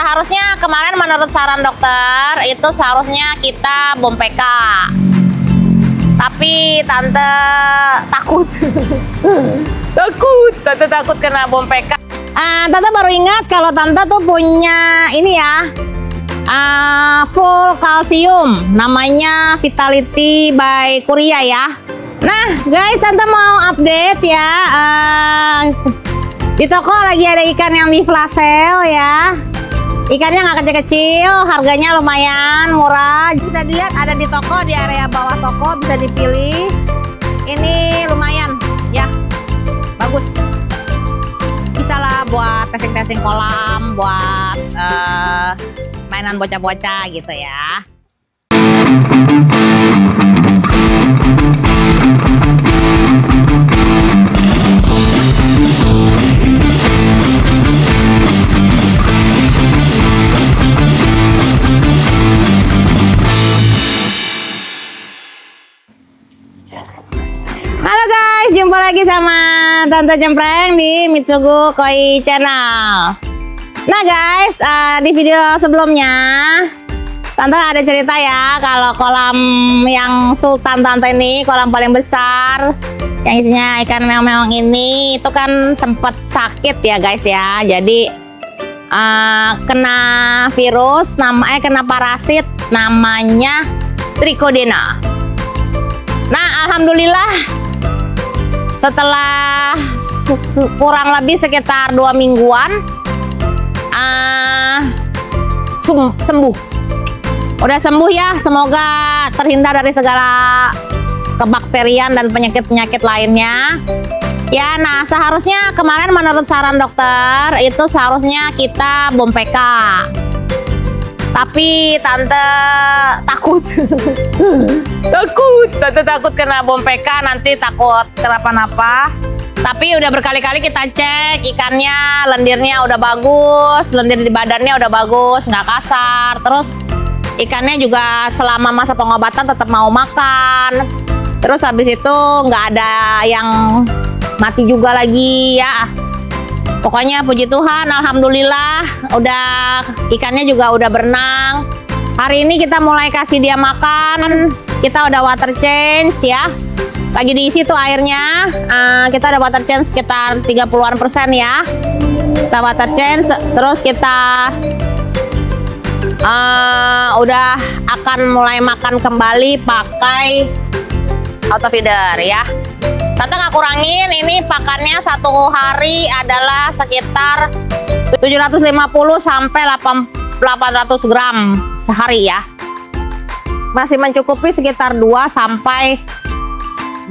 Seharusnya kemarin menurut saran dokter itu seharusnya kita bom PK. Tapi tante takut. Tante takut kena bom PK. Tante baru ingat kalau tante tuh punya ini ya. Full kalsium, namanya Vitality by Korea ya. Nah guys, tante mau update ya. Di toko lagi ada ikan yang di flash sale ya. Ikannya nggak kecil-kecil, harganya lumayan murah. Bisa dilihat ada di toko, di area bawah toko bisa dipilih. Ini lumayan ya, bagus. Bisa lah buat testing-testing kolam, buat mainan bocah-bocah gitu ya. Halo guys, jumpa lagi sama Tante Cempreng di Mitsugu Koi Channel. Nah guys, di video sebelumnya Tante ada cerita ya kalau kolam yang Sultan Tante ini, kolam paling besar yang isinya ikan meong-meong ini, itu kan sempat sakit ya guys ya. Jadi kena virus, kena parasit namanya Trichodina. Nah alhamdulillah setelah kurang lebih sekitar 2 mingguan sembuh. Udah sembuh ya, semoga terhindar dari segala kebakterian dan penyakit-penyakit lainnya. Ya, nah seharusnya kemarin menurut saran dokter itu seharusnya kita bom PK. Tapi tante takut. Tante takut kena bom PK, nanti takut kenapa-napa. Tapi udah berkali-kali kita cek ikannya, lendirnya udah bagus, lendir di badannya udah bagus, nggak kasar. Terus ikannya juga selama masa pengobatan tetap mau makan. Terus habis itu nggak ada yang mati juga lagi ya. Pokoknya puji Tuhan, alhamdulillah udah ikannya juga udah berenang. Hari ini kita mulai kasih dia makan. Kita udah water change ya. Lagi diisi tuh airnya. Kita udah water change sekitar 30% ya. Kita water change, terus kita udah akan mulai makan kembali pakai auto feeder ya. Tante nggak kurangin, ini pakannya satu hari adalah sekitar 750 sampai 800 gram sehari ya. Masih mencukupi sekitar 2 sampai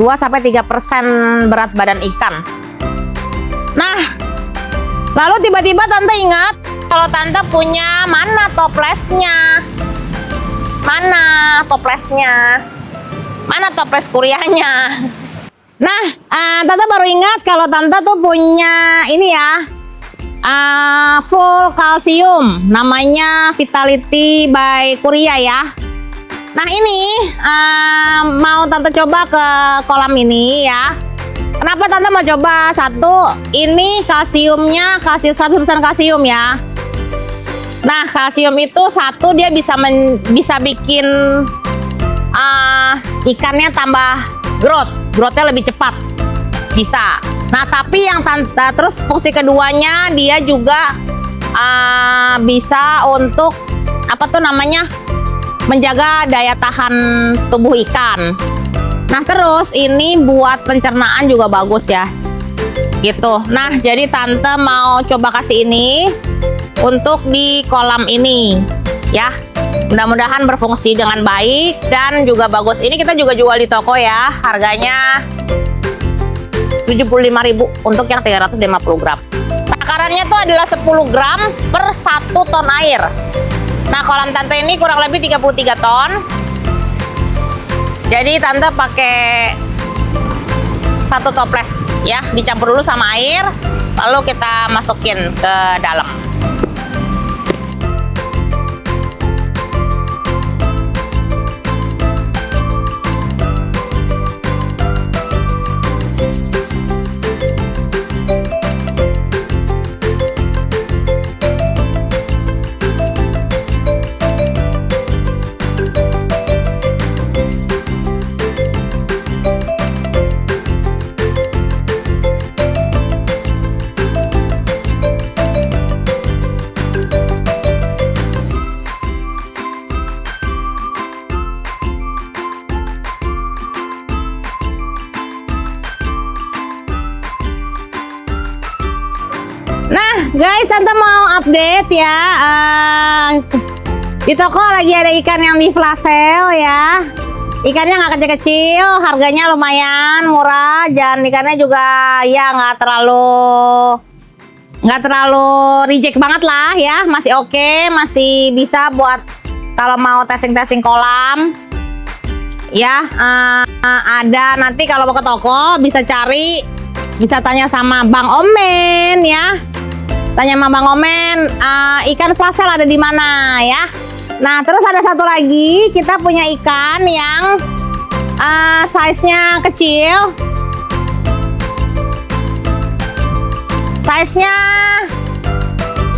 3% berat badan ikan. Nah, lalu tiba-tiba tante ingat kalau tante punya mana toplesnya? Mana toplesnya? Mana toples kuryahnya? Nah, tante baru ingat kalau tante tuh punya ini ya, full kalsium, namanya Vitality by Korea ya. Nah ini mau tante coba ke kolam ini ya. Kenapa tante mau coba? Satu, ini kalsiumnya 100% kalsium ya. Nah kalsium itu satu dia bisa bikin ikannya tambah growth-nya lebih cepat, bisa. Nah tapi yang terus fungsi keduanya dia juga bisa untuk apa tuh namanya, menjaga daya tahan tubuh ikan. Nah terus ini buat pencernaan juga bagus ya, gitu. Nah jadi tante mau coba kasih ini untuk di kolam ini ya. Mudah-mudahan berfungsi dengan baik dan juga bagus. Ini kita juga jual di toko ya. Harganya 75.000 untuk yang 350 gram. Takarannya tuh adalah 10 gram per 1 ton air. Nah, kolam tante ini kurang lebih 33 ton. Jadi tante pakai 1 toples ya, dicampur dulu sama air, lalu kita masukin ke dalam. update ya. Di toko lagi ada ikan yang di flash sale ya. Ikannya nggak kecil-kecil, harganya lumayan murah, dan ikannya juga ya nggak terlalu reject banget lah ya, masih oke, masih bisa buat kalau mau testing kolam. Ya, ada nanti kalau mau ke toko bisa cari, bisa tanya sama Bang Omen ya. Tanya sama Bang Omen, ikan flash sale ada di mana ya. Nah, terus ada satu lagi, kita punya ikan yang size-nya kecil. Size-nya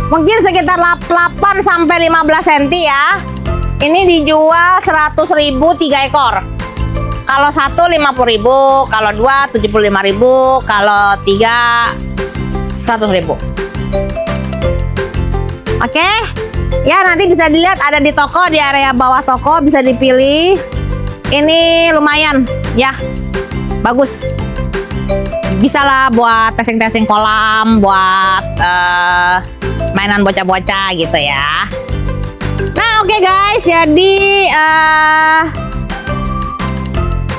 mungkin sekitar 8 sampai 15 cm ya. Ini dijual 100.000 3 ekor. Kalau 1 50.000, kalau 2 75.000, kalau 3 100.000. Oke. Ya, nanti bisa dilihat ada di toko, di area bawah toko bisa dipilih. Ini lumayan ya, bagus. Bisa lah buat testing kolam, buat mainan bocah-bocah gitu ya. Nah, oke guys, jadi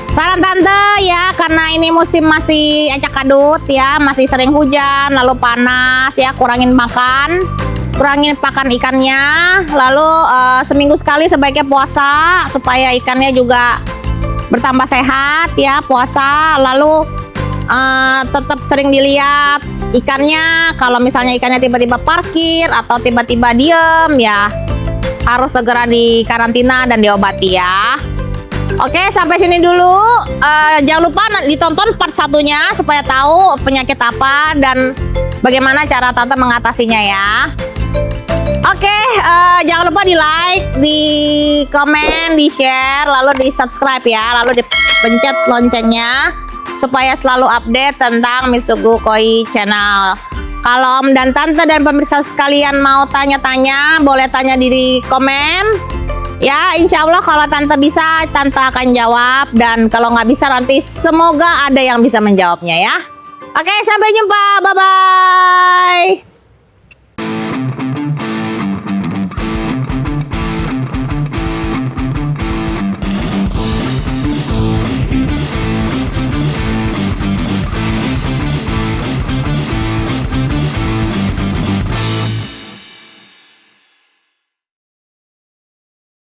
saran tante ya, karena ini musim masih acak-adut ya, masih sering hujan, lalu panas ya, kurangin pakan ikannya, lalu seminggu sekali sebaiknya puasa supaya ikannya juga bertambah sehat ya, puasa. Lalu tetap sering dilihat ikannya, kalau misalnya ikannya tiba-tiba parkir atau tiba-tiba diem ya, harus segera dikarantina dan diobati ya. Oke, sampai sini dulu. Jangan lupa ditonton part satunya supaya tahu penyakit apa dan bagaimana cara tante mengatasinya ya. Oke, jangan lupa di like, di komen, di share, lalu di subscribe ya, lalu dipencet loncengnya supaya selalu update tentang Mitsugu Koi Channel. Kalau Om dan Tante dan pemirsa sekalian mau tanya-tanya, boleh tanya di komen. Ya, insya Allah kalau Tante bisa, Tante akan jawab. Dan kalau nggak bisa nanti semoga ada yang bisa menjawabnya ya. Oke, sampai jumpa. Bye-bye.